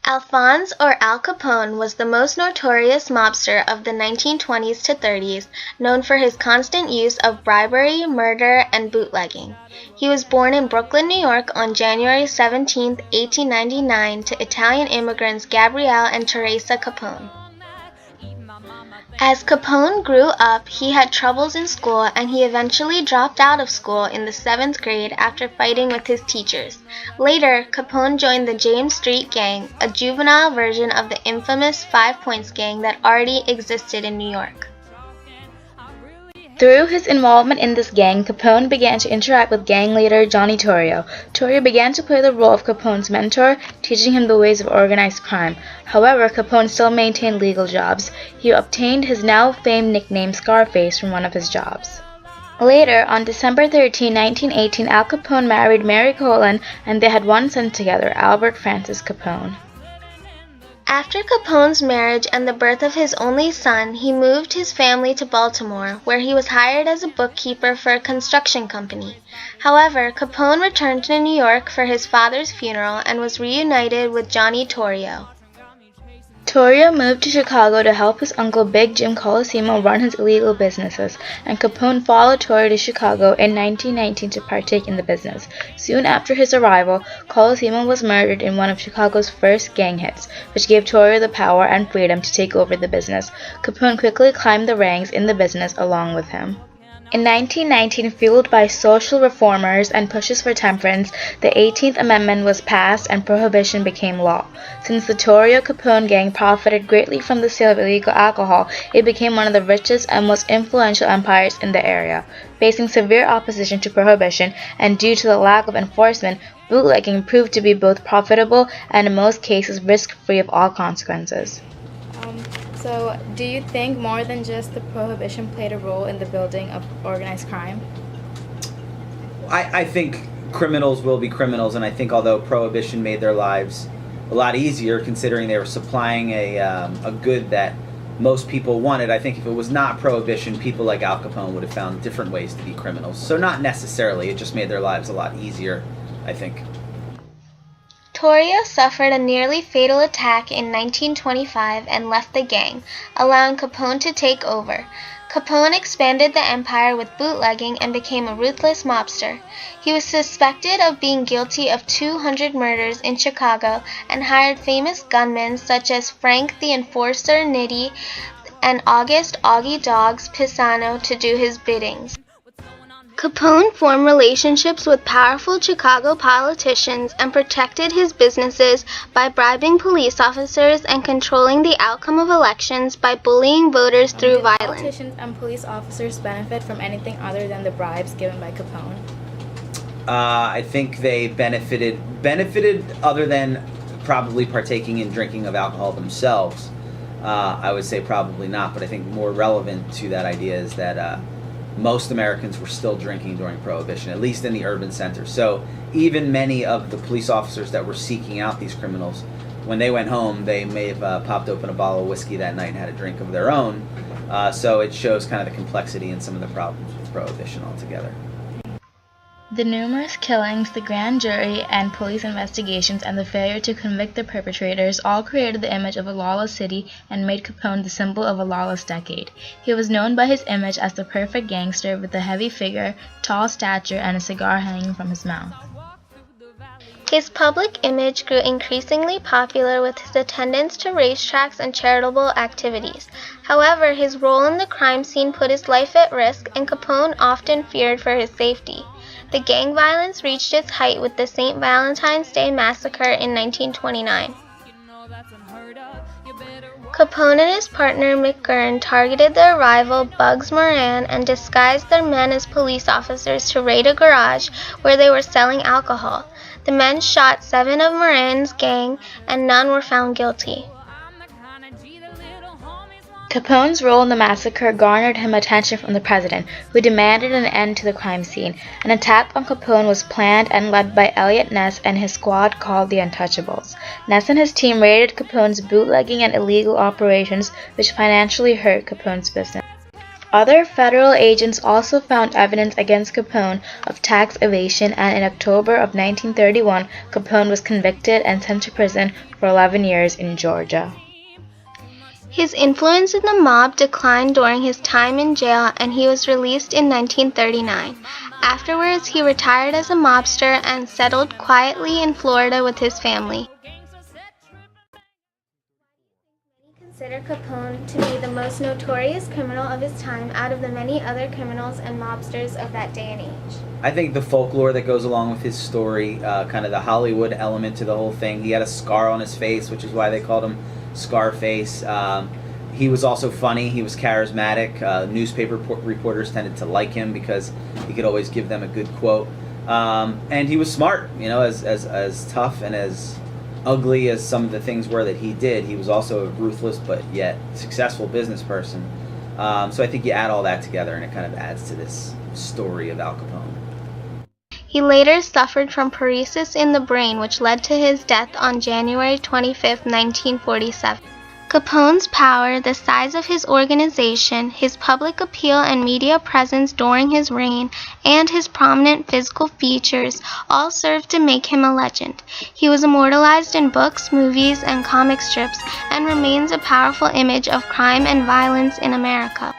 Alphonse or Al Capone was the most notorious mobster of the 1920s to 30s, known for his constant use of bribery, murder, and bootlegging. He was born in Brooklyn, New York on January 17, 1899 to Italian immigrants Gabriele and Teresa Capone. As Capone grew up, he had troubles in school and he eventually dropped out of school in the 7th grade after fighting with his teachers. Later, Capone joined the James Street Gang, a juvenile version of the infamous Five Points gang that already existed in New York. Through his involvement in this gang, Capone began to interact with gang leader Johnny Torrio. Torrio began to play the role of Capone's mentor, teaching him the ways of organized crime. However, Capone still maintained legal jobs. He obtained his now famed nickname Scarface from one of his jobs. Later, on December 13, 1918, Al Capone married Mary Colon and they had one son together, Albert Francis Capone. After Capone's marriage and the birth of his only son, he moved his family to Baltimore, where he was hired as a bookkeeper for a construction company. However, Capone returned to New York for his father's funeral and was reunited with Johnny Torrio. Torrio moved to Chicago to help his uncle Big Jim Colosimo run his illegal businesses, and Capone followed Torrio to Chicago in 1919 to partake in the business. Soon after his arrival, Colosimo was murdered in one of Chicago's first gang hits, which gave Torrio the power and freedom to take over the business. Capone quickly climbed the ranks in the business along with him. In 1919, fueled by social reformers and pushes for temperance, the 18th Amendment was passed and prohibition became law. Since the Torrio-Capone gang profited greatly from the sale of illegal alcohol, it became one of the richest and most influential empires in the area. Facing severe opposition to prohibition and due to the lack of enforcement, bootlegging proved to be both profitable and in most cases risk-free of all consequences. So, do you think more than just the prohibition played a role in the building of organized crime? I think criminals will be criminals, and I think although prohibition made their lives a lot easier, considering they were supplying a good that most people wanted, I think if it was not prohibition, people like Al Capone would have found different ways to be criminals. So not necessarily, it just made their lives a lot easier, I think. Torrio suffered a nearly fatal attack in 1925 and left the gang, allowing Capone to take over. Capone expanded the empire with bootlegging and became a ruthless mobster. He was suspected of being guilty of 200 murders in Chicago and hired famous gunmen such as Frank the Enforcer Nitti and August Augie Dogs Pisano to do his biddings. Capone formed relationships with powerful Chicago politicians and protected his businesses by bribing police officers and controlling the outcome of elections by bullying voters through violence. Did politicians and police officers benefit from anything other than the bribes given by Capone? I think they benefited other than probably partaking in drinking of alcohol themselves. I would say probably not, but I think more relevant to that idea is that most Americans were still drinking during Prohibition, at least in the urban centers. So even many of the police officers that were seeking out these criminals, when they went home, they may have popped open a bottle of whiskey that night and had a drink of their own. So it shows kind of the complexity and some of the problems with Prohibition altogether. The numerous killings, the grand jury, and police investigations, and the failure to convict the perpetrators all created the image of a lawless city and made Capone the symbol of a lawless decade. He was known by his image as the perfect gangster with a heavy figure, tall stature, and a cigar hanging from his mouth. His public image grew increasingly popular with his attendance to racetracks and charitable activities. However, his role in the crime scene put his life at risk, and Capone often feared for his safety. The gang violence reached its height with the St. Valentine's Day Massacre in 1929. Capone and his partner McGurn targeted their rival Bugs Moran and disguised their men as police officers to raid a garage where they were selling alcohol. The men shot 7 of Moran's gang and none were found guilty. Capone's role in the massacre garnered him attention from the president, who demanded an end to the crime scene. An attack on Capone was planned and led by Elliot Ness and his squad called the Untouchables. Ness and his team raided Capone's bootlegging and illegal operations, which financially hurt Capone's business. Other federal agents also found evidence against Capone of tax evasion, and in October of 1931, Capone was convicted and sent to prison for 11 years in Georgia. His influence in the mob declined during his time in jail, and he was released in 1939. Afterwards, he retired as a mobster and settled quietly in Florida with his family. Consider Capone to be the most notorious criminal of his time out of the many other criminals and mobsters of that day and age. I think the folklore that goes along with his story, kind of the Hollywood element to the whole thing. He had a scar on his face, which is why they called him Scarface. He was also funny. He was charismatic. Newspaper reporters tended to like him because he could always give them a good quote. And he was smart, as tough and as ugly as some of the things were that he did. He was also a ruthless but yet successful business person. So I think you add all that together and it kind of adds to this story of Al Capone. He later suffered from paresis in the brain, which led to his death on January 25, 1947. Capone's power, the size of his organization, his public appeal and media presence during his reign, and his prominent physical features all served to make him a legend. He was immortalized in books, movies, and comic strips, and remains a powerful image of crime and violence in America.